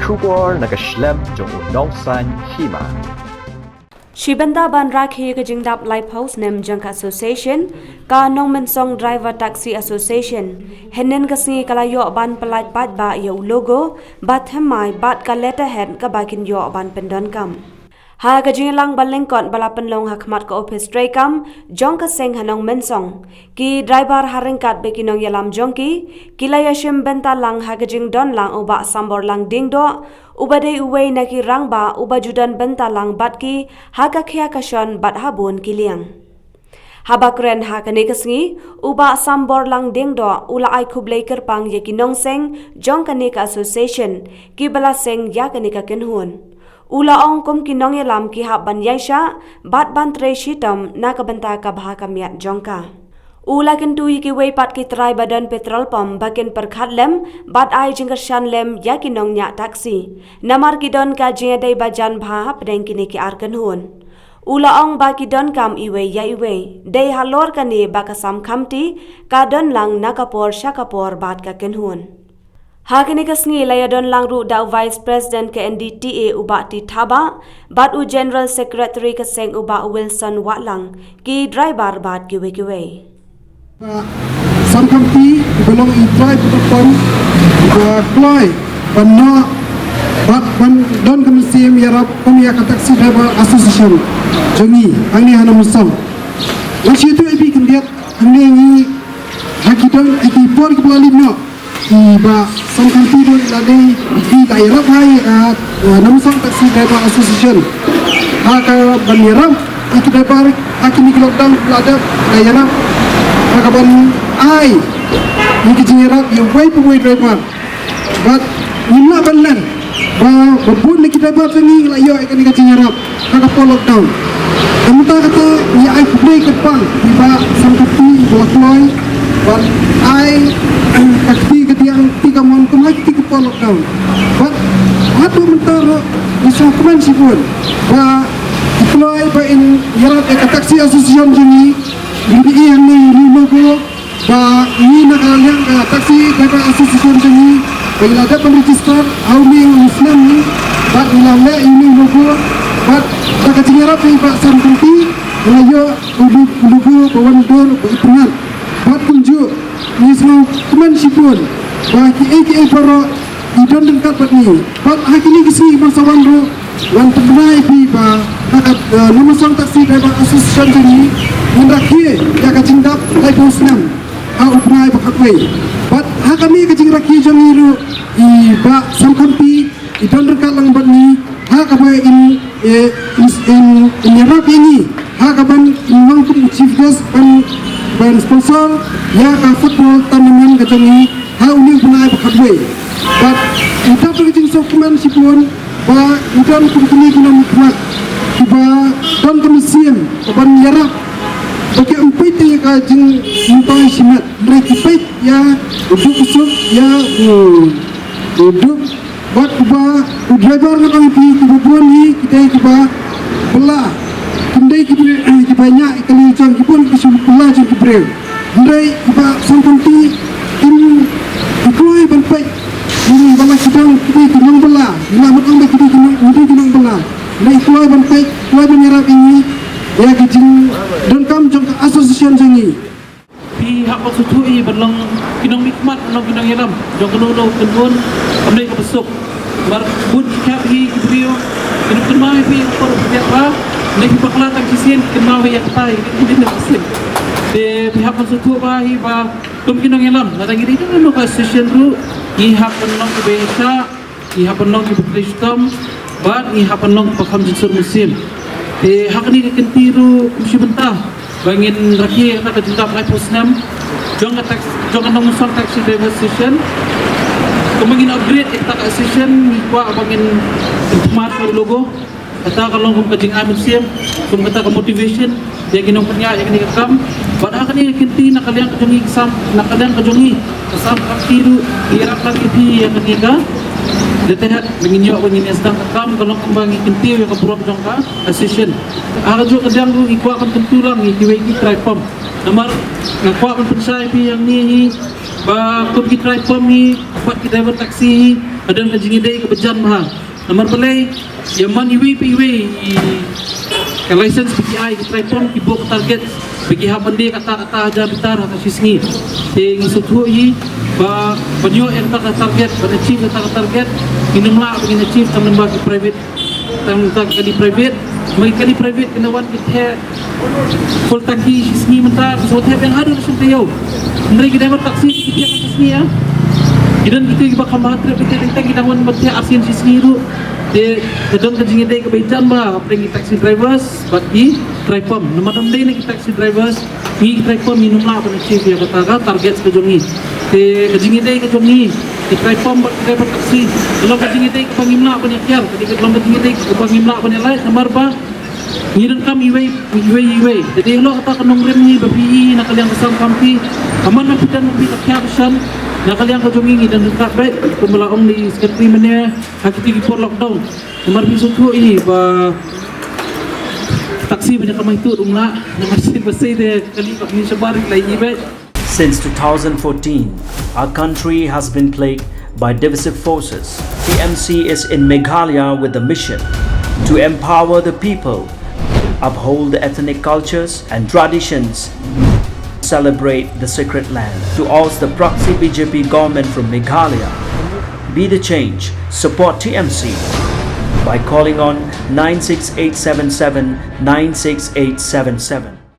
Shubor nakaslem jong unongsan hima. Shibanda ban rakhi ka jingdap life house nem jangka association ka nongmen song driver taxi association henen ka singi kalayo ban pelat bat ba yo logo bat hamai bat ka letterhead ka bakin yo ban pendon kam ha ka jinglang baleng kon balapan long hakmat ka office tray kam jong ka seng hanong mensong ki driver haringkat bekinong yalam jongki kilaya shim benta lang ha ka jing don lang uba sambor lang ding do ubade uwei naki rangba uba judan bentalang batki haka khya kashon bat habon kiliang habakren hakane kasngi uba sambor lang dingdo ula ai khublei kerpang yekinong seng jongkane ka association ki bala seng yakane ka kenhun ula ong kum kinong yalam ki haban yaisha bat ban tre shitam nakabanta ka bha ka miat jongka ula kentu ki wei pat ki trai badan petrol pump baken perkhat lem bat ai jingkershan lem yakinong nya taksi namar ki don ka jingdai bajan bha pedeng kini ki arkan hun ula ong ba ki don kam iwe ya iwe dei halor kani bakasam khamti ka don lang nakapor shakapor bat ka kenhun hakini kasngi laya don lang ru da vice president ke NDTA uba ti thaba bat u general secretary ka seng uba Wilson Watlang ki driver bat ki we some company belong in tribe to come apply but no but when don't come see me yarap kami ka taxi driver association jongi angni hana musam wasi tu ebi kendiat angni ni hakidon eki por ki bali no iba some company do lagi di daerah hai namusam taxi driver association haka baniram itu driver akini lockdown lada daerah kaban ai ni kijingerap you wait driver but nina balan ba babun ni driver sangi layo ikan kijingerap kaka po lockdown kamuta kata ni ai break kepang tiba sangkati blockloy but ai kakti ketiang tiga mon kumai tiga po lockdown but hatu mentar ni dokumen sipun ba deploy ba in yarap taxi association jini BDI yang ni logo ba ini nakalian taksi driver association ini bila ada penregister awning Muslim ni ba ilale ini logo ba tak cingarap ni ba sampunti layo logo bawan dor berpengat ba tunjuk ni semua teman sipun ba ki para idon dekat ba ni ba hakini kisi masawan ro wan ternai pi ba nama sang taksi driver association ini menrakie ya kacing dap lai posnam ha upnai bakatwe but ha kami kacing raki jangiru I ba samkampi idon dekat lang bani ha kabai in yarap ini ha kaban memang chief guest ban sponsor ya ka football tournament kacangi ha uni upnai bakatwe but kita kacing dokumen sipun ba idon kumkini kunam kuat tiba don komisian ban yarap bagi empat yang kajing mumpang simat mereka empat ya duduk usuk ya duduk buat kuba driver nak kami pergi kubuan ni kita kuba belah kendai kita banyak kali macam kipun kita belah macam kibril kendai kuba sampunti tim dikeluai banpai ini bala sedang kita tinang belah bila makan baik kita tinang belah kendai keluai banpai keluai menyerap ini ya kecing dan kam jong association jangi pihak maksudui berlang kinong nikmat no kinong yalam jong kenulo kenun amdai kapesuk bar bun kap hi kibrio kinong kenmai pi por biapa nek bakla tak kisin kenmai ya tai ini nak kisin de pihak maksudui ba hi ba tum kinong yalam latang iri kan no association ru i happen no besa i happen no kibristom ba i happen no pakam jinsur musim hakni kentiru mesti bentah bangin rakyat nak jendap live posnam jong nong song taxi driver station kemangin upgrade tak station kuat bangin smart logo kata kalau kum kajing amin siam kum kata ke motivation dia kinong punya yang ni kam pada hakni kenti nak kalian kejongi sam nak kalian kejongi kesam kentiru irap lagi pi yang ketiga Lihat menginjau begini sedang kam kalau kembali kentiu yang keburuk jangka session. Agak juga kadang tu ikut akan tentu lang ikiweki try pump. Namar ngakwa man pensay pi yang ni ba kun ki try pom ni pat ki driver taksi adan ka jingide ka bejan mah. Namar balai yang man iwi pi iwi ka license PTI ki try pom ki book target bagi ha bande kata-kata aja bitar ha sisngi. Te ngisutu yi ba banyo yang tak target ba achieve tak target minumla bagi achieve tang lembaga private tang di private mai kali private kenawan kita full tangki sini mentar so teh yang ada sudah tahu mereka dapat taksi kita atas ni ya dan kita bakal matre kita kita wan mate asin sini tu de kadang kejing ide kebejan ba pergi taksi drivers bagi driver nama namde ni taksi drivers ni driver minum lah pada chief ya kata target sejongi te kejing ide ke jongi di driver driver taksi kalau kejing ide ke pangimla banyak yar ketika kalau kejing ide ke pangimla banyak lain nomor ba ngiran kami iway jadi lo kata kanong rem ni babi nak kalian kesam kampi aman nak kita nak kita kesan nak kalian kau jongi dan dekat baik pembelaong di sekretari mana hakiki for lockdown nomor bisu tu ini ba taksi banyak kamai tu rumah nomor bersih dia kali pak ni sebar lagi baik. Since 2014, our country has been plagued by divisive forces. TMC is in Meghalaya with the mission to empower the people, uphold the ethnic cultures and traditions, celebrate the sacred land. To oust the proxy BJP government from Meghalaya, be the change, support TMC by calling on 96877 96877.